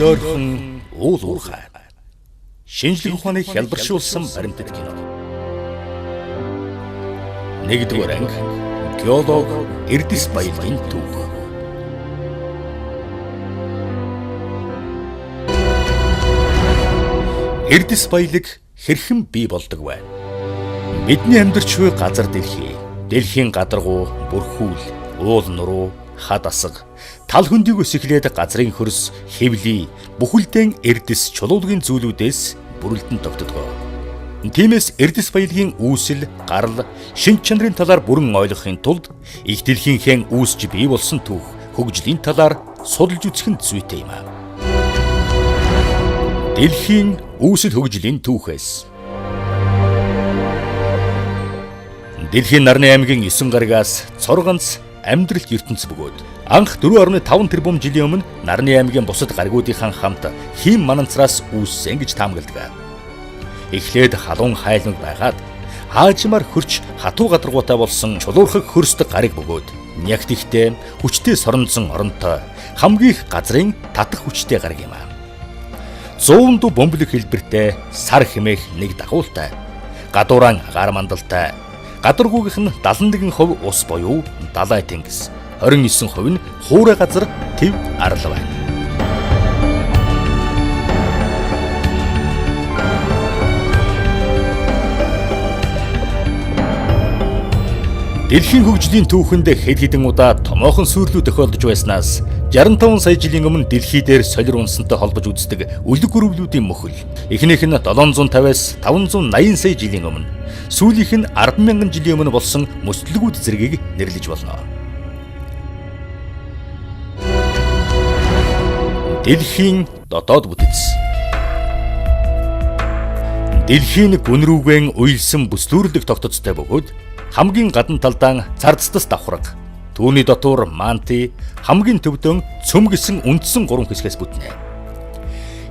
ойрхон уулуурхай. Шинжлэх ухааныг хялбаршуулсан баримтат кино. Нэгдүгээр анги геолог Эрдэс баялагын түүх. Эрдэс баялаг хэрхэн бий болдог вэ? Бидний амьдарч буй газар дэлхий, дэлхийн гадаргуу, бүрхүүл, уул нуруу, хад асаг, тал хөндийгөөс эхлээд газрын хөрс, хэвлий, бүхэлдэн эрдэс чулуулагын зүйлүүдээс бүрэлдэн тогтдог. Тиймээс эрдэс баялагын үүсэл, гарал, шинж чанарын талаар бүрэн ойлгохын тулд их дэлхийнхээ үүсч бий болсон түүх, хөгжлийн талаар судалж үзэх нь зүйтэй юм. Дэлхийн үүсэл хөгжлийн түүхээс. Дэлхийн нарны аймгийн 9 гарагаас цорганц амьдралт ертөнц бөгөөд анх 4.5 тэрбум жилийн өмнө нарны аймгийн бусад гаригуудынхан хамт хийм мананцраас үүссэн гэж таамагладаг. Эхлээд халуун хайлмаг байгаад хаажмаар хөрч хатуу гадаргуутай болсон чулуурхаг хөрст гариг бөгөөд нягт ихтэй хүчтэй соронзон оронтой хамгийн их газрын татах хүчтэй гариг юм. 100 дуу бомблог хэлбэртэй сар хэмээх нэг дагуултай гадууран агаар мандалтай гадаргуугийнх нь 71% ус буюу далай тэнгис, 29% нь хуурай газар төв арал байна. Дэлхийн хөгжлийн түүхэнд хэд хэдэн удаа томоохон сүрлүү тохиолдож байснаас 65 сая жилийн өмнө дэлхий дээр солир унсантай холбож үздэг үлэг гөрөвлүүдийн мөхөл. Эхнийх нь 750-аас 580 сая жилийн өмнө, сүүлийнх нь 10,000 жилийн өмнө болсон мөслөгүүд зэргийг нэрлэж болно. Дэлхийн дотоод бүтэц. Дэлхийн гүн рүүгэн уйлсан бүслүүрлэг тогтцтой бөгөөд хамгийн гадна талдаа цардцтас давхраг, түүний дотор манти, хамгийн төвдөн цөм гэсэн үндсэн 3 хэсгээс бүтнэ.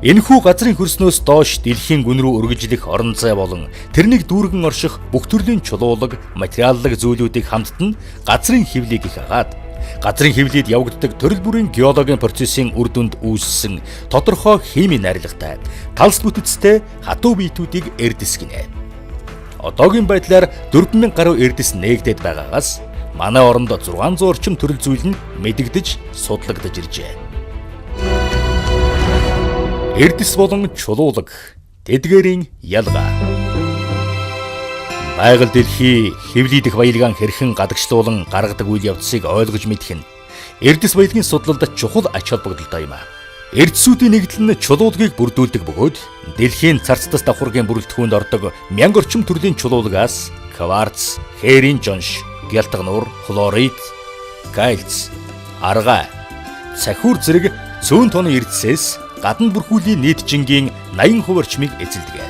Энэхүү газрын хөрснөөс доош дэлхийн гүн рүү өргөжлөх орон зай болон тэрнийг дүүргэн орших бүх төрлийн чулуулаг, материаллаг зүйлүүдийг хамттан газрын хэвлийг их хагаад, газрын хэвлийд явагддаг төрөл бүрийн геологийн процессын үр дүнд үүссэн тодорхой химийн найрлагатай, талс бүтэцтэй хатуу биетүүдийг эрдэс гинэ. Одоогийн байдлаар 4,000 гаруй эрдэс нээгдээд байгаагаас манай оронд 600 орчим төрөл зүйл нь мэдэгдэж, судлагдаж иржээ. Эрдэс болон чулуулаг, тэдгээрийн ялгаа. Байгаль дэлхий хэвлий дэх баялагаан хэрхэн гадагшлуулан гаргадаг үйл явцыг ойлгож мэдэх нь эрдэс баялагын судлалд чухал ач холбогдолтой юм. Эрдэсүүдийн нэгдэл нь чулуулагийг бүрдүүлдэг бөгөөд дэлхийн царцтас давхаргын бүрэлдэхүүнд ордог 1000 орчим төрлийн чулуулагаас кварц, хээрийн жонш, гялтгануур, хлорид, кальц, аргай, цахиур зэрэг цөөн тонн эрдэсээс гадна бүрхүүлийн нийт жингийн 80% орчмыг эзэлдэг.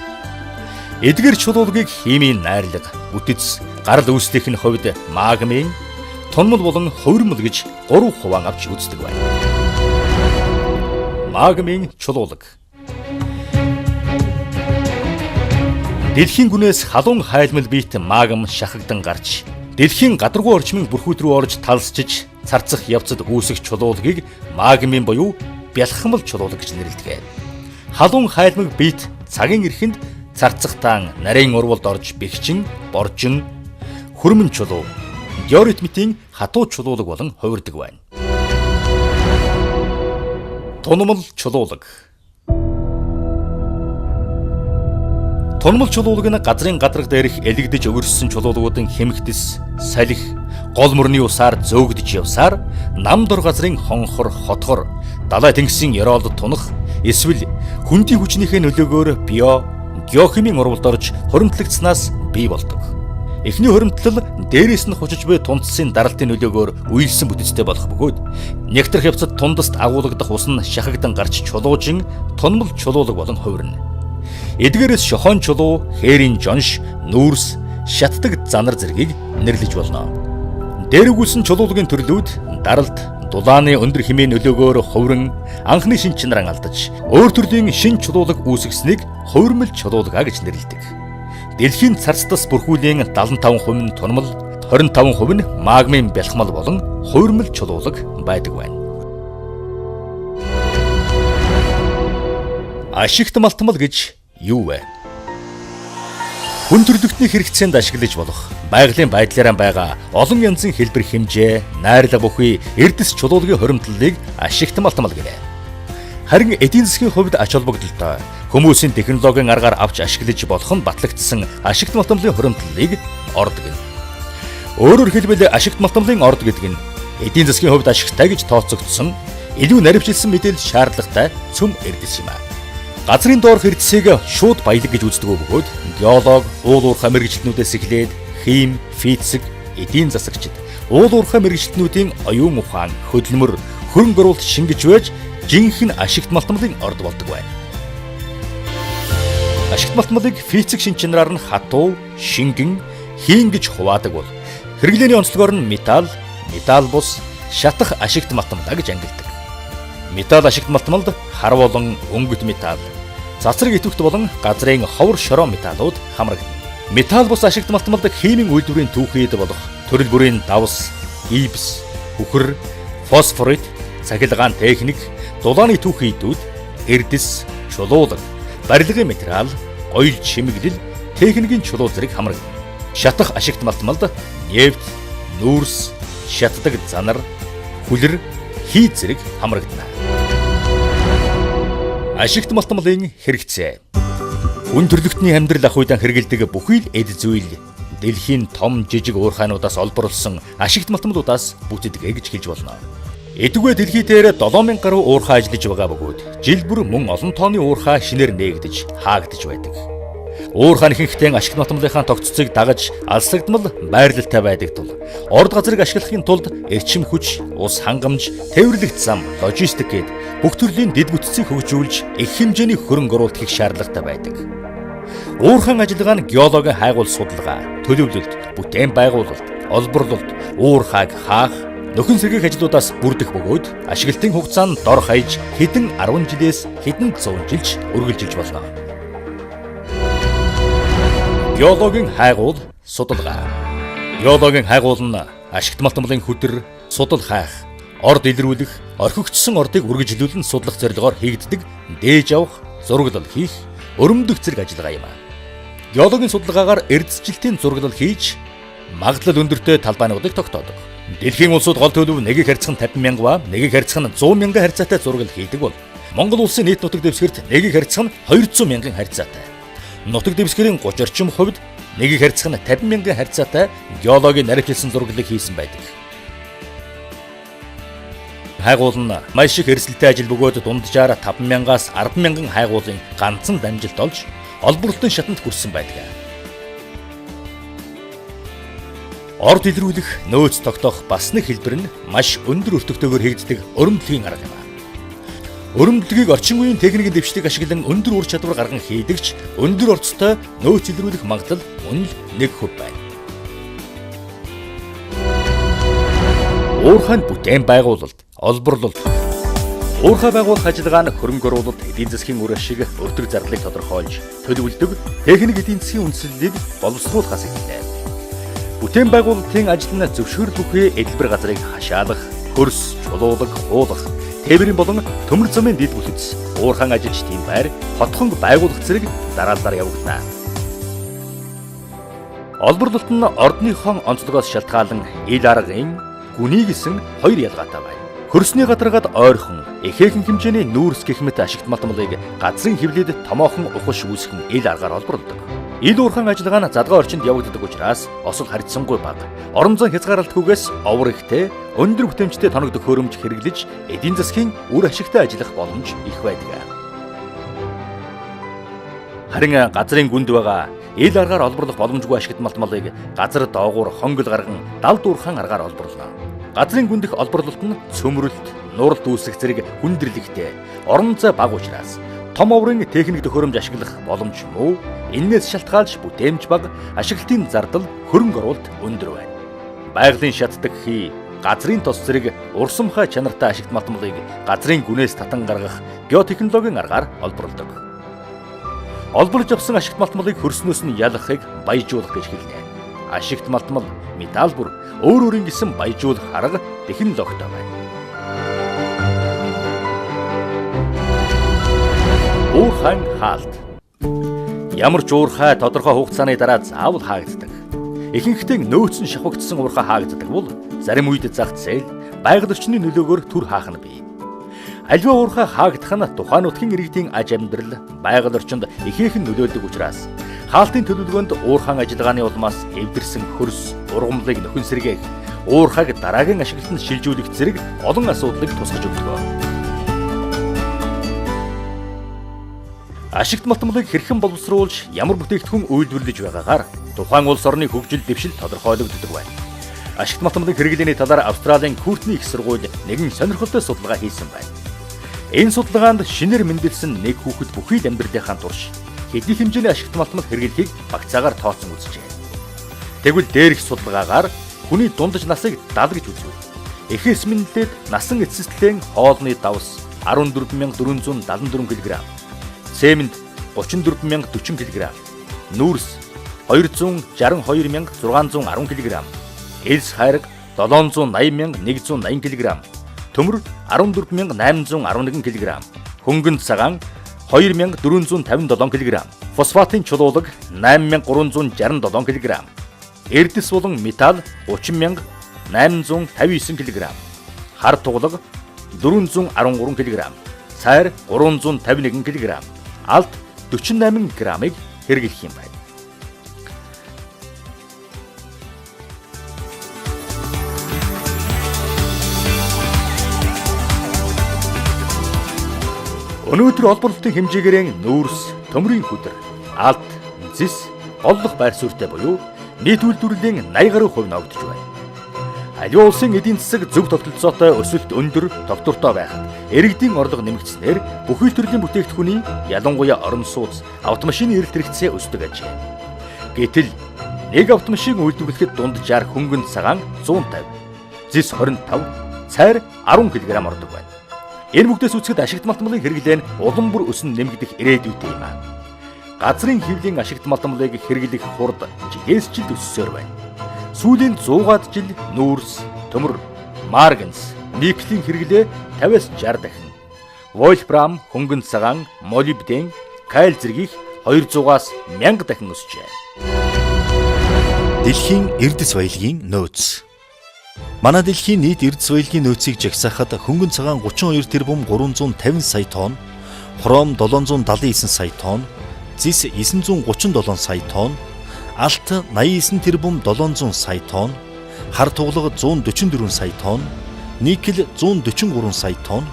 Эдгээр чулуулагийг химийн найрлага, бүтэц, гарал үүслэх нь хувьд магмын, тунмал болон хувирмал гэж 3 хуваан авч үздэг байна. Магмын чулуулаг. Дэлхийн гүнээс халуун хайлмал биет магм шахагдан гарч дэлхийн гадаргуу орчмын бүрхүүд рүү орж талсчиж царцах явцад үүсэх чулуулагийг магмын буюу бялхмал чулуулаг гэж нэрлэдэг. Халуун хайлмаг биет цагийн эрхэнд царцахтаан нарийн урвалд орж бэхжин, боржин, хөрмөн чулуу, георитмитийн хатуу чулуулаг болон хувирдаг байна. Тунмал чулуулаг. Тунмал чулуулаг нь газрын гадарга дээрх элэгдэж өгөрсөн чулуулагуудын хэмхдэс, салхи, гол мөрний усаар зөөгдөж явсаар нам дор газрын хонхор, хотгор, далай тэнгисийн ёроолд тунах, эсвэл хүндий хүчнийхээ нөлөөгөөр геохимийн урвалд орж хоримтлагдсанаас бий болдог. Эхний хоримтлал дээрээс нь хучиж буй тунцсын даралтын нөлөөгөөр уйлсан бүтэцтэй болох бөгөөд некоторх явцад тундаст агуулгадах ус нь шахагдан гарч чулуужин тунмал чулуулаг болон хувирна. Эдгээрээс шохон чулуу, хээрийн жонш, нүүрс, шатдаг занар зэргийг нэрлэж болно. Дээрвгүүлсэн чулуулагын төрлүүд даралт, дулааны өндөр хэмээн нөлөөгөөр хувиран анхны шин чанараа алдаж өөр төрлийн шин чулуулаг үүсгэснийг хувирмал чулуулгаа гэж нэрлэдэг. Дэлхийн царцтас бүрхүүлийн 75% нь тунмал, 25% нь магмын бялхмал болон хувирмал чулуулаг байдаг байна. Ашигт малтмал гэж юу вэ? Хүн төрөлхтний хэрэгцээнд ашиглаж болох байгалийн байдлаараа байгаа олон янзын хэлбэр хэмжээ, найрлага бүхий эрдэс чулуулгын хоримтлалыг ашигт малтмал гэнэ. Харин эдийн засгийн хувьд ач холбогдолтой хүмүүсийн технологийн аргаар авч ашиглаж болох нь батлагдсан ашигт малтмалын хоримтлалыг орд гэнэ. Өөрөөр хэлбэл ашигт малтмалын орд гэдэг нь эдийн засгийн хувьд ашигтай гэж тооцогдсон илүү наривчилсан мэдээлэл шаардлагатай цөм эрдэс юм аа. Газрын доорх эрдэсийг шууд баялаг гэж үздэг бөгөөд геолог, уулуурхай мэргэжилтнүүдээс эхлээд хим, физик, эдийн засагчид, уулуурхай мэргэжилтнүүдийн оюун ухаан, хөдөлмөр, хөрөнгө оруулалт шингэж байж жинхэнэ ашигт малтмалын орд болдог байна. Ашигт малтмалыг физик шин чанараар нь хатуу, шингэн, хийн гэж хуваадаг бол хэрэглээний онцлогоор нь металл бус, шатах ашигт малтмалаа гэж ангилдаг. Металл ашигт малтмалд хар болон өнгөт металл, цацраг идэвхт болон газрын ховор шороо металлууд хамрагдана. Металл бус ашигт малтмалд химийн үйлдвэрийн түүхийд болох төрөл бүрийн давс, гипс, хүхэр, фосфорит, цахилгаан техник, дулааны түүхийдүүд, эрдэс, чулуулга, барилгын материал, оёл чимэглэл, техникийн чулуу зэрэг хамрагдана. Шатах ашигт малтмалд нефть, нүүрс, шатдаг занар, хүлэр, хий зэрэг хамрагдана. Ашигт малтмалын хэрэгцээ. Хүн төрөлхтний амьдрал ах уйдан хэрэгэлдэг бүхий л эд зүйл дэлхийн том жижиг уурхайнуудаас олборлсон ашигт малтмалуудаас бүтдгээ гэж хэлж болно. Эдгээр дэлхий дээр 7000 гаруй уурхай ажиллаж байгаа бөгөөд жил бүр мөн олон тооны уурхай шинээр нээгдэж хаагдж байдаг. Уурхайн ихэнхдээ ашигт малтмалынхаа тогтцыг дагаж алслагдмал байрлалтай байдаг тул орд газрыг ашиглахын тулд эрчим хүч, ус хангамж, тээвэрлэгт зам, логистик гээд бүх төрлийн дэд бүтцийг хөгжүүлж их хэмжээний хөрөнгө оруулалт хийх шаардлагатай байдаг. Уурхайн ажиллагаа нь геологийн хайгуул судалгаа, төлөвлөлт, бүтээн байгуулалт, олборлолт, уурхайг хаах, нөхөн сэргээх ажлуудаас бүрдэх бөгөөд ашиглалтын хугацаа нь дор хаяж хэдэн 10 жилээс хэдэн 100 жилч үргэлжилж болно. Геологийн хайгуул судалгаа. Геологийн хайгуул нь ашигт малтмалын хөдөр, судал хайх, орд илрүүлэх, орхигдсон ордыг үргэлжлүүлэн судлах зорилгоор хийгддэг дээж авах, зураглал хийх, өрөмдөх зэрэг ажиллагаа юм. Геологийн судалгаагаар эрдэсжилтийн зураглал хийж магадлал өндөртэй талбайнуудыг тогтоодог. Дэлхийн улсууд гол төлөв нэгийг харьцах нь 50,000 ба нэгийг харьцах нь 100,000 харьцаатай зураглал хийдэг бол Монгол улсын нийт нутаг дэвсгэрт нэгийг харьцах нь 200,000 харьцаатай. Нутаг дэвсгэрийн 30 орчим хувьд нэгийг харьцах нь 50,000 харьцаатай геологийн наривчилсан зураглалыг хийсэн байдаг. Хайгуул нь маш их эрсдэлтэй ажил бөгөөд дунджаар 5,000-аас 10,000 хайгуулын ганцхан дамжилт олж олборлолтын шатанд хүрсэн байдаг. Орд илрүүлэх, нөөц тогтоох бас нэг хэлбэр нь маш өндөр өртөгтэйгээр хийгддэг өрөмдлөгийн арга юм. Өрөмдлөгийг орчин үеийн техникийн дэвшлиг ашиглан өндөр ур чадвар гарган хийдэгч өндөр орцтой нөөц илрүүлэх магадлал мөн л 1% байна. Уурхайн бүтээн байгуулалт, олборлолт. Уурхай байгуулах ажиллагаа нь хөрөнгө оруулалт, эдийн засгийн үр ашиг, өртөг зарлыг тодорхойлж, төлөвлөдөг техник эдийн засгийн үндслэлийг боловсруулахаас эхэлнэ. Бүтээн байгуулалтын ажил нь зөвшөөрөл бүхий эдэлбэр газрыг хашаалах, хөрс, чулуулга, хуулах, тээврийн болон төмөр замын дэд бүтэц, уурхайн ажилчдын байр, хотхонг байгуулах зэрэг дараалалаар явагдана. Олборлолт нь ордныхон онцлогоос шалтгаалan ил аргын гүний гэсэн хоёр ялгаатай байна. Хөрсний гадаргаад ойрхон, ихээхэн хэмжээний нүүрс гэх мэт ашигт малтмалыг газрын хөвлөд томоохон ухаш үүсгэн ил аргаар олборлдог. Ил уурхайн ажиллагаа нь задгаа орчинд явагддаг учраас осол харьцангуй бага, орон зай хязгаарлалтгүйгээс овор ихтэй, өндөр бүтээмжтэй тоног төхөөрөмж хэрэглэж эдийн засгийн үр ашигтай ажиллах боломж их байдаг. Харин газрын гүнд байгаа ил аргаар олборлох боломжгүй ашигт малтмалыг газар доогуур хонгол гарган далд уурхайн аргаар олборлоно. Газрын гүндэх олборлолт нь цөмрөлт, нуралт үүсэх зэрэг хүндрэлтэй, орон зай бага учраас том оврын техник төхөөрөмж ашиглах боломж муу. Иннээс шалтгаалж бүтээмж бага, ашиглалтын зардал, хөрөнгө оруулалт өндөр байна. Байгалийн шатдаг хий, газрын тос зэрэг урсамхай чанартай ашигт малтмалыг газрын гүнээс татан гаргах геотехнологийн аргаар олборлдог. Олборлож авсан ашигт малтмалыг хөрснөөс нь ялгахыг баяжуулах гэж хэлнэ. Ашигт малтмал, металл бүр өөр өөрийн гэсэн баяжуулах арга технологитой байна. УУРХАЙ хаалт. Ямар ч уурхай тодорхой хугацааны дараа заавал хаагддаг. Ихэнхдээ нөөцөн шавхагдсан уурхай хаагддаг бол зарим үед зах зээл, байгаль орчны нөлөөгөөр түр хаах нь бий. Аливаа уурхай хаагдах нь тухайн нутгийн иргэдийн аж амьдрал, байгаль орчинд ихээхэн нөлөөлдөг учраас хаалтын төлөвлөгөөнд уурхайн ажиллагааны улмаас эвдэрсэн хөрс, ургамлыг нөхөн сэргээх, уурхайг дараагийн ашиглалтанд шилжүүлэх зэрэг олон асуудлыг тусгаж өгдөг. Ашигт малтмалыг хэрхэн боловсруулж ямар бүтээгдэхүүн үйлдвэрлэж байгаагаар тухайн улс орны хөгжил дэвшил тодорхойлогддог байна. Ашигт малтмалын хэрэглээний талаар Австралийн Күүртний их сургууль нэгэн сонирхолтой судалгаа хийсэн байна. Энэ судалгаанд шинээр мэндэлсэн нэг хүүхэд бүхий л амьдралынхаа турш хэдий хэмжээний ашигт малтмал хэрэглэхийг багцаагаар тооцсон үзжээ. Тэгвэл дээрх судалгаагаар хүний дундаж насыг 70 гэж үзв. Эхээс мэндэлээд насан эцэслэн хоолны давс 14474 кг, цемент 34040 кг, нүүрс 262610 кг, элс хайраг 780180 кг, төмөр 14811 кг, хөнгөн цагаан 2457 кг, фосфатын чулуулаг 8367 кг, эрдэс болон металл 30859 кг, хар туглаг 413 кг, цайр 351 кг, алт 48 грамыг хэрэглэх юм байна. Өнөөдөр олборлолтын хэмжээгээр нүүрс, төмрийн хүдэр, алт, зис, голлох байр суурьтай буюу нийт үйлдвэрлэлийн 80 гаруй хувь ногдож байна. Аливаа улсын эдийн засаг зөв тогтолцоотой өсөлт өндөр тогтвортой байхад иргэдийн орлого нэмэгдснээр бүхий л төрлийн бүтээгдэхүүний ялангуяа орон сууц, автомашины эрэлт хэрэгцээ өсдөг ажээ. Гэтэл нэг автомашин үйлдвэрлэхэд дунджаар хөнгөн цагаан 150, зис 25, цайр 10 кг ордог байна. Энэ бүгдээс үзэхэд ашигт малтмалын хэрэглээ нь улам бүр өснө нэмэгдэх ирээдүйтэй юм аа. Газрын хэвлийн ашигт малтмалыг хэрэглэх хурд жилээс жилд өссөөр байна. Сүүлийн 100-аад жил нүүрс, төмөр, марганец, никелийн хэрэглээ 50-60 дахин, вольфрам, хөнгөн цагаан, молибден, кайл зэргийх 200-аас 1000 дахин өсжээ. Дэлхийн эрдэс баялагын нөөц. Манай дэлхийн нийт эрдэс баялагын нөөцийг жагсаахад хөнгөн цагаан 32 тэрбум 350 сая тонн, хром 779 сая тонн, зис 937 сая тонн, алт 89 тэрбум 700 сая тонн, хар туглага 144 сая тонн, никель 143 сая тонн,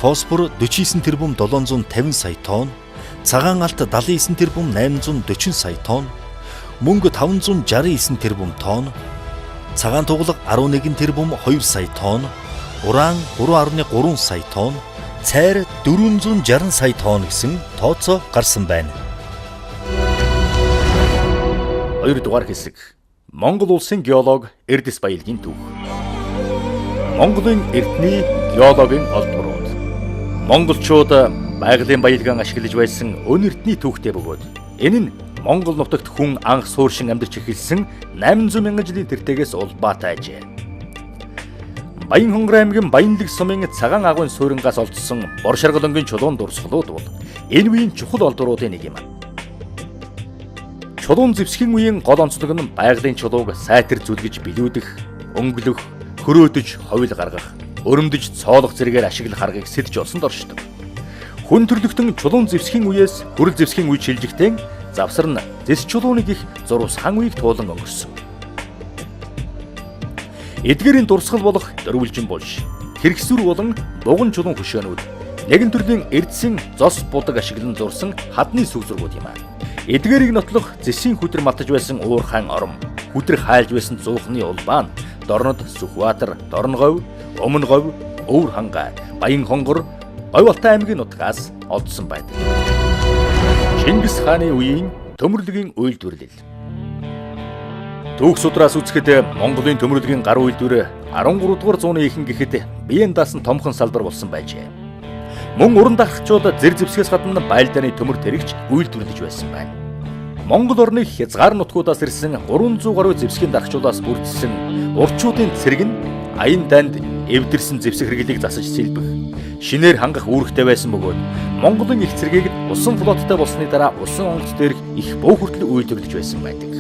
фосфор 49 тэрбум 750 сая тонн, цагаан алт 79 тэрбум 840 сая тонн, мөнгө 569 тэрбум тонн, цагаан туглаг 11 тэрбум 2 сая тонн, уран 3.3 сая тонн, цайр 460 сая тонн гэсэн тооцоо гарсан байна. 2 дугаар хэсэг. Монгол улсын геолог эрдэс баялагын түүх. Монголын эртний геологийн олдврууд. Монголчууд байгалийн баялаган ашиглаж байсан өн эртний түүхтэй бөгөөд энэ нь Монгол нутагт хүн анх сууршин амьдарч эхэлсэн 800 мянган жилийн тэртегээс улбаатай ажээ. Баянхонгор аймгийн Баянлэг сумын цагаан агуйн суурьнгаас олдсон бор шаргал өнгийн чулуун дурсгалууд бол энэ үеийн чухал олдвруудын нэг юм. Чулуун зэвсгийн үеийн гол онцлог нь байгалийн чулууг сайтар зүлгэж билүүдэх, өнгөлөх, хөрөөдөж ховил гаргах, өрөмдөж цоолох зэрэгээр ашиглах аргыг сэлж олсонд оршдог. Хүн төрлөختөн чулуун зэвсгийн үеэс хүрэл зэвсгийн үе шилжихдээ завсар нь зэс чулууныг их зурвасхан үеийг туулан өнгөрсөн. Эдгээрийн дурсгал болох дөрвөлжин булш, хэрэгсүр болон дуган чулуун хөшөөнүүд нэгэн төрлийн эрдэсийн зос будаг ашиглан зурсан хадны сүгзургууд юм аа. Эдгээрийг нотлох зэсийн хүдэр малтаж байсан уурхайн ором, хүдэр хайлж байсан зуухны улбаа нь Дорнод, Сүхбаатар, Дорноговь, Өмнөговь, Өвөрхангай, Баянхонгор, Говь Алтай аймгийн нутгаас олдсон байдаг. Чингис хааны үеийн төмөрлөгийн үйлдвэрлэл. Түүх судраас үзэхэд Монголын төмөрлөгийн гар үйлдвэр 13 дугаар зууны ихэнх гэхэд биеийн даасан томхон салбар болсон байжээ. Мөн уран дагагчид зэр зэвсгээс гадна байлдааны төмөр тэрэгч үйлдвэрлэж байсан байна. Монгол орны хязгаар нутгуудаас ирсэн 300 гаруй зэвсгийн дагагчдаас бүрдсэн урчуудын цэрэг нь аян данд эвдэрсэн зэвсэг хэрэглийг засаж сэлбэх, шинээр хангах үүрэгтэй байсан бөгөөд Монголын их цэргийг усан флоттой болсны дараа усан онгоц дээрх их бөө хүртэл үйлдвэрлэж байсан байдаг.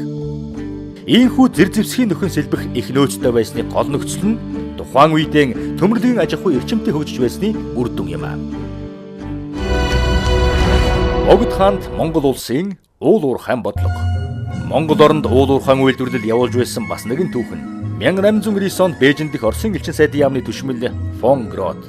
Ийхүү зэр зэвсгийн нөхөн сэлбэх их нөөцтэй байсны гол нөхцөл нь тухайн үедээ төмөрлөгийн аж ахуй эрчимтэй хөгжиж байсны үр дүн юм аа. Богд хаанд Монгол улсын УУРХАЙ бодлого. Монгол оронд УУРХАЙ үйлдвэрлэл явуулж байсан бас нэгэн түүхэн 1899 онд Бээжинд их Оросын элчин сайдын яамны түшмэл фон Грот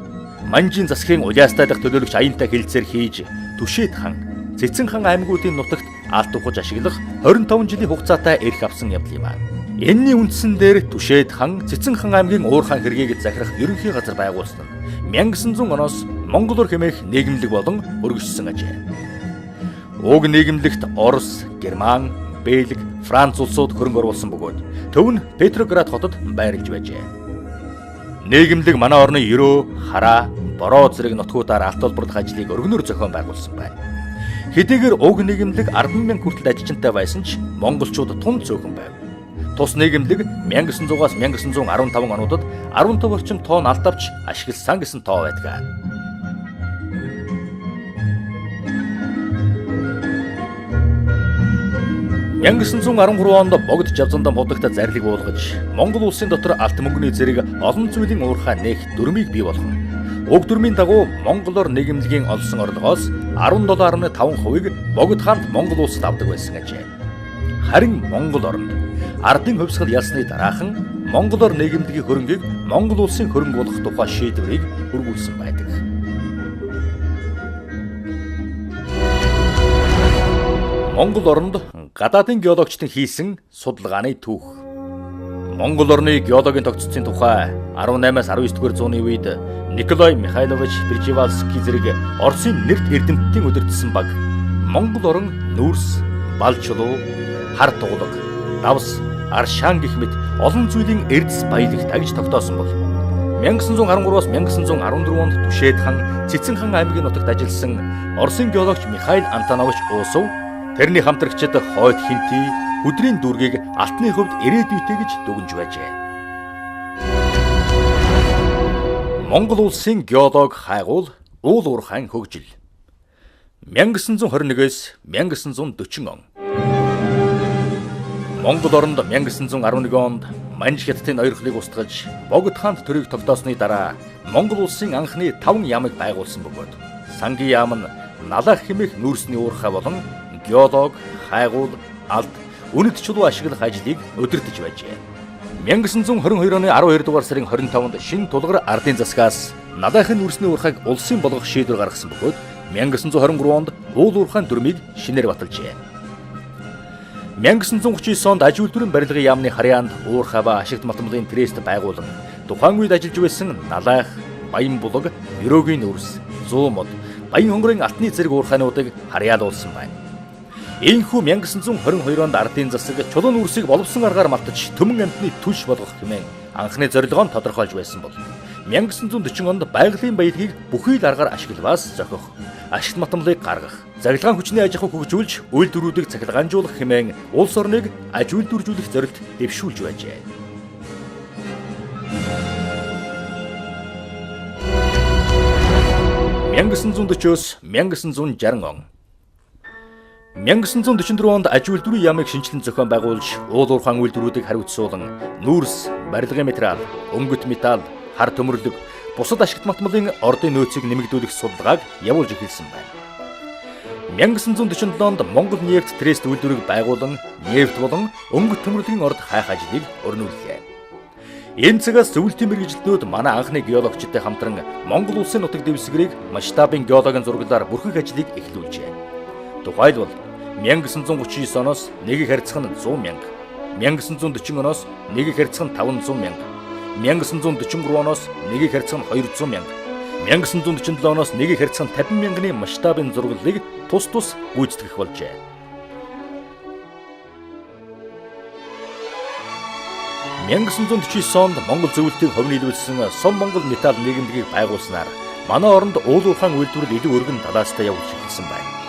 Манжийн засгийн уляастай дахь төлөөлөгч аянтай хэлэлцээр хийж Түшээд хан, Цэцэн хан аймагуудын нутагт алт ухаж ашиглах 25 жилийн хугацаатай эрх авсан явдал юм аа. Энэний үндсэн дээр Түшээд хан, Цэцэн хан аймгийн УУРХАЙ хэргийг захирах ерөнхий газар байгуулсан нь 1900 оноос Монголоор хэмээх нийгэмлэг болон өргөжсөн ажээ. Уг нийгэмлэгт Орос, Герман, Бельги, Франц улсууд хөрөнгө оруулсан бөгөөд төв нь Петроград хотод байрлаж байжээ. Нийгэмлэг манай орны Ерөө, Хараа, Бороо зэрэг нутгуудаар алт олборлох ажлыг өргөнөөр зохион байгуулсан байна. Хэдийгээр уг нийгэмлэг 10,000 хүртэл ажилчинтай байсан ч монголчууд тун цөөхөн байв. Тус нийгэмлэг 1900-аас 1915 онуудад 15 орчим тонн алт авч ашигласан гэсэн тоо байдаг. 1913 онд богд Жавзандан будагт зарлиг буулгаж, Монгол улсын дотор алт мөнгөний зэрэг олон зүйлийн уурхай нээх дүрмийг бий болгоно. Уг дүрмийн дагуу монголоор нийгэмлэгийн олсон орлогоос 17.5%-ийг богд хаанд Монгол улсад авдаг байсан ажээ. Харин Монгол оронд ардын хувьсгал ялсны дараахан монголоор нийгэмлэгийн хөрөнгийг Монгол улсын хөрөнгө болох тухай шийдвэрийг хүргүүлсэн байдаг. Монгол оронд гадаадын геологчдын хийсэн судалгааны түүх. Монгол орны геологийн тогтцын тухай 18-аас 19-р зууны үед Николай Михайлович Пржевальский зэрэг Оросын нэрт эрдэмтдийн удирдсан баг Монгол орон нүүрс, балчулуу, хар туглаг, давс, аршаан гэх мэт олон зүйлийн эрдэс баялаг тагж тогтоосон бол 1913-аас 1914 онд Түшээд хан, Цэцэн хан аймгийн нутагт ажилласан Оросын геологч Михаил Антонович Уусов тэрний хамтрагчид хойд хинти өдрийн дүүргийг алтны хувьд ирээдүйтэй гэж дүгнж байжээ. Монгол улсын геолог хайгуул УУРХАЙ хөгжил 1921-с 1940 он. Монгол оронд 1911 онд Манж хятадын ОЙРХОНыг устгаж богд хаанд төрийг тогтоосны дараа Монгол улсын анхны 5 яамыг байгуулсан бөгөөд сангийн яам нь налах хэмээх нүүрсний УУРХАЙ болон геолог, хайгуул, алт, үнэт чулуу ашиглах ажлыг удирдах байжээ. 1922 оны 12 дугаар сарын 25-нд шинэ тулгар ардын засгаас налахын нүүрсний УУРХАЙг улсын болгох шийдвэр гаргасан бөгөөд 1923 онд УУРХАЙ дүрмийг шинээр баталжээ. 1939 онд аж үйлдвэрийн барилгын яамны харьяанд УУРХАЙ ба ашигт матмлын трест байгуулан тухайн үед ажиллаж байсан налах, баян булаг, ерөөгийн нүүрс, зүү мод, баян хонгорын алтны зэрэг УУРХАЙнуудыг харьяалуулсан байна. Ийхүү 1922 онд ардын засаг чулуун үрсийг боловсон аргаар малтаж төмөн амьтны түлш болгох хэмээн анхны зорилгоо нь тодорхойлж байсан бол 1940 онд байгалийн баялагийг бүхий л аргаар ашиглаваас зохих, ашигт матмлыг гаргах, зарилгаан хүчний аж ахуйг хөгжүүлж үйлдвэрүүдийг цахилгаанжуулах хэмээн улс орныг аж үйлдвэржүүлэх зорилт дэвшүүлж байжээ. (1940-с 1960 он) 1944 онд аж үйлдвэрийн яамыг шинжилэн зохион байгуулж, УУРХАЙ үйлдвэрүүдийг хариуцуулан нүүрс, барилгын материал, өнгөт металл, хар төмөрлөг, бусад ашигт матмлын ордын нөөцийг нэмэгдүүлэх судалгааг явуулж эхэлсэн байна. 1947 онд Монгол нефт трест үйлдвэрийг байгуулан нефт болон өнгөт төмөрлөгийн орд хайх ажлыг өрнүүллээ. Энэ цагаас зөвлөлтийн мэргэжилтнүүд манай анхны геологчтой хамтран Монгол улсын нутаг дэвсгэрийг масштабын геологийн зурглаар бүрхэх ажлыг эхлүүлжээ. Тухайлбал 1939 оноос нэгийг харьцах нь 100 мянга, 1940 оноос нэгийг харьцах нь 500 мянга, 1943 оноос нэгийг харьцах нь 200 мянга, 1947 оноос нэгийг харьцах нь 50 мянганы масштабын зурглалыг тус тус гүйцэтгэх болжээ. (1949 онд Монгол зөвлөлтийг хувь нийлүүлсэн Сум Монгол металл нийгэмлэгийг байгуулснаар манай оронд УУРХАЙ үйлдвэрлэл илүү өргөн талаастай явуулж эхэлсэн байна.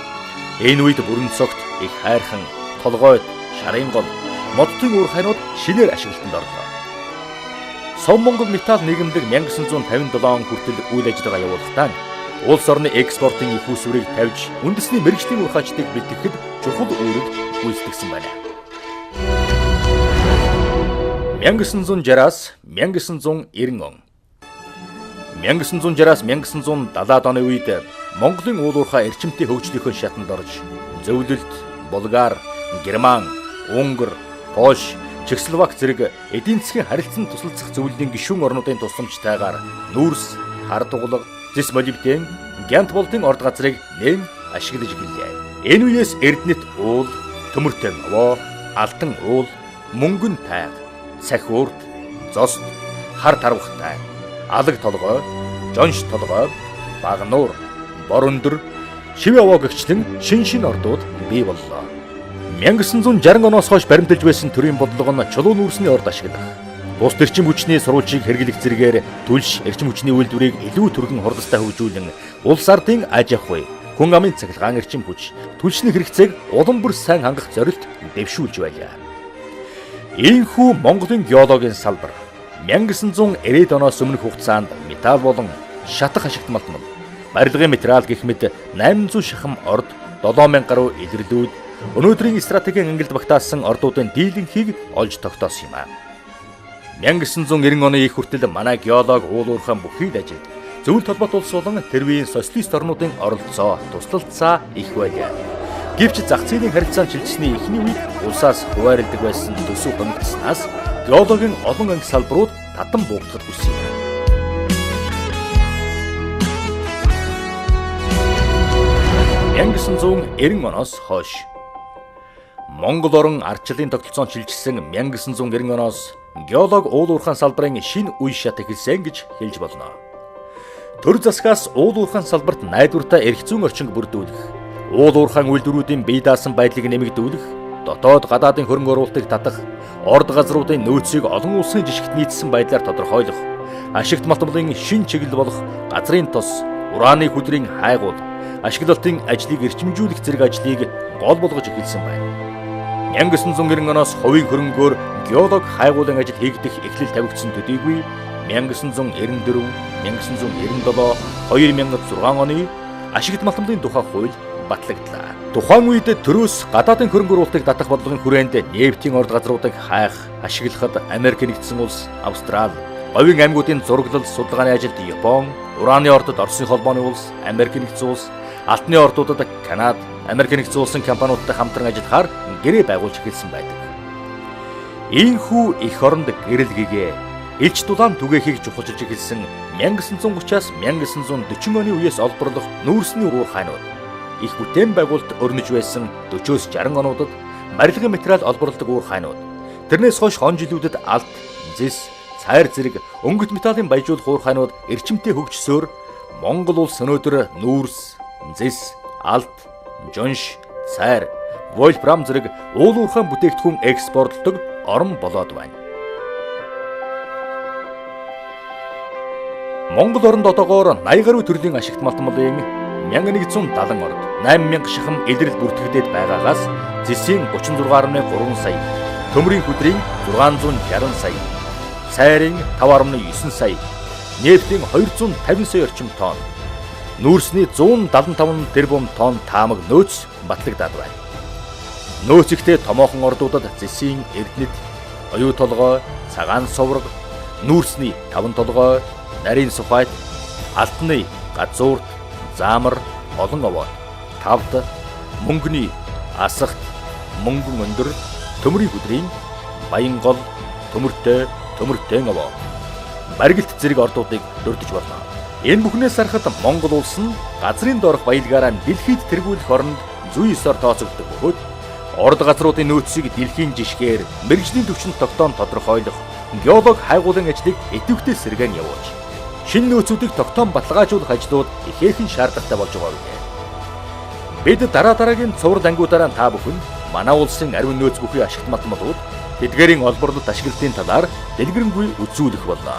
Энэ үед бүрэн цогт, их хайрхан, толгойд, шарын гол, модтын УУРХАЙнууд шинээр ашиглалтанд орлоо. Сов Монгол металл нийгэмлэг 1957 он хүртэл үйл ажиллагаа явуулахдаа улс орны экспортын их усврыг тавьж үндэсний мэргэжлийн уурхайчдыг бэлтгэхэд чухал үүрэг гүйцэтгэсэн байна. 1960-аас 1990 он 1960-аас 1970-ад оны үед Монголын уулуурхай эрчимтэй хөгжлийнхөө шатанд орж зөвлөлт, Булгар, Герман, Унгар, Польш, Чехословак зэрэг эдийн засгийн харилцан тусалцах зөвлөлийн гишүүн орнуудын тусламжтайгаар нүүрс, хар тугалаг, зис молибден, гянт болтын орд газрыг нэм ашиглаж гэлээ. Энэ үеэс Эрдэнэт уул, төмөртэй новоо, алтан уул, мөнгөн тайг, сахиурд, зост, хар тарвахтай, алаг толгой, жонш толгой, багнуур, борөндөр, шив яваа гэгчлэн шин ордууд бий боллоо. 1960 оноос хойш баримталж байсан төрийн бодлого нь чулуу нүүрсний орд ашиглах, бус эрчим хүчний сурвалжийг хэрэглэх зэргээр түлш эрчим хүчний үйлдвэрийг илүү түргэн хурдтай хөгжүүлэн улс ардын аж ахуй, хүн амын цахилгаан эрчим хүч, түлшний хэрэгцээг улам бүр сайн хангах зорилт дэвшүүлж байлаа. Ийхүү Монголын геологийн салбар 1990-ад оноос өмнөх хугацаанд металл болон шатах ашигт малтмал, барилгын материал гэх мэт 800 шахам орд, 7000 гаруй илэрлүүд өнөөдрийн стратегийн ангилд багтаасан ордуудын дийлэнхийг олж тогтоосон юм а. 1990 оны их хүртэл манай геолог уулуурхан бүхий л ажилд зөвлөлт холбоот улс болон тэрвийн социалист орнуудын оролцоо, туслалцаа их байлаа. Гэвч зах зээлийн харилцаанд шилжсэний эхний үед улсаас хуваарлдаг байсан төсөв хөнгөцснээс геологийн олон анги салбарууд татан буугдахад хүссэн юм. 1990 оноос хойш Монгол орон ардчлалын тогтолцоонд шилжсэн 1990 оноос геолог уулуурхан салбарын шинэ үе шат эхэлсэн гэж хэлж болно. Төр засгаас уулуурхан салбарт найдвартай эрх зүйн орчинг бүрдүүлэх, уулуурхан үйлдвэрүүдийн бие даасан байдлыг нэмэгдүүлэх, дотоод гадаадын хөрөнгө оруулалтыг татах, орд газруудын нөөцийг олон улсын жишгт нийцсэн байдлаар тодорхойлох, ашигт малтмалын шинэ чиглэл болох газрын тос, ураны хөдрийн хайгуул, ашиглалтын ажлыг эрчимжүүлэх зэрэг ажлыг гол болгож эхэлсэн байна. 1990 оноос хувийн хөрөнгөөр геолог хайгуулын ажил хийгдэх эхлэл тавигдсан төдийгүй 1994, 1997, 2006 оны ашигт малтмалын тухай хууль батлагдлаа. Тухайн үед төрөөс гадаадын хөрөнгө оруулалтыг татах бодлогын хүрээнд нефтийн орд газруудыг хайх, ашиглахад Америк нэгдсэн улс, Австрали, говийн аймагуудын зураглал судалгааны ажилд Япон, ураны ордод Оросын холбооны улс, Америк нэгдсэн улс, алтны ордуудад Канада, Америк нэгдсэн улсын компаниудтай хамтран ажиллахаар гэрээ байгуулж эхэлсэн байдаг. Ийхүү их оронд гэрэл гэгээ элч дулаан түгээхийг чухалчилж эхэлсэн 1930-аас 1940 оны үеэс олборлох нүүрсний ууурхайнууд их бүтээн байгуулалт өрнөж байсан 40-60 онуудад барилгын материал олборлдог ууурхайнууд тэрнээс хойш хон жилүүдэд алт, зис, цайр зэрэг өнгөт металлын баяжуулах ууурхайнууд эрчимтэй хөгжсөөр Монгол улс өнөөдөр нүүрс, зис, алт, жонш, цайр, вольфрам зэрэг уулуурхайн бүтээгдэхүүн экспортлдог орн болоод байна. Монгол оронд одоогоор 80 гаруй төрлийн ашигт малтмалын 1170 орд, 8000 шахам илрэл бүртгэгдээд байгаагаас зэсийн 36.3 сая, төмрийн хөдрийн 660 сая, цайрын 5.9 сая, нефтийн 250 сая орчим тонн, нүүрсний 175 тэрбум тонн таамаг нөөц батлагдаад байна. Нөөц ихтэй томоохон ордуудад зэсийн Эрдэнэт, оюу толгой, цагаан соврог, нүүрсний 5 толгой, нарийн сухайт, алтны газуурт, заамар, олон овоо, тавд, мөнгөний асагт, мөнгөн өндөр, төмрийн хөдрийн, баян гол, төмөртэй овоо, барилт зэрэг ордуудыг дурдж болно. Энэ бүхнээс харахад Монгол улс нь газрын доорх баялгаараа дэлхийд тэргүүлэх оронд зүй ёсоор тооцогддог бөгөөд орд газруудын нөөцийг дэлхийн жишгээр мэргэжлийн түвшинд тогтоон тодорхойлох геолог хайгуулын ажлыг идэвхтэй сэргээн явуулж шинэ нөөцүүдийг тогтоон баталгаажуулах ажлууд ихээхэн шаардлагатай болж байгаа юм. Бид дараагийн цуврал ангиудаараа та бүхэн манай улсын ариун нөөц бүхий ашигт малтмалууд тэдгээрийн олборлолт ашиглалтын талаар дэлгэрэнгүй үзүүлэх болно.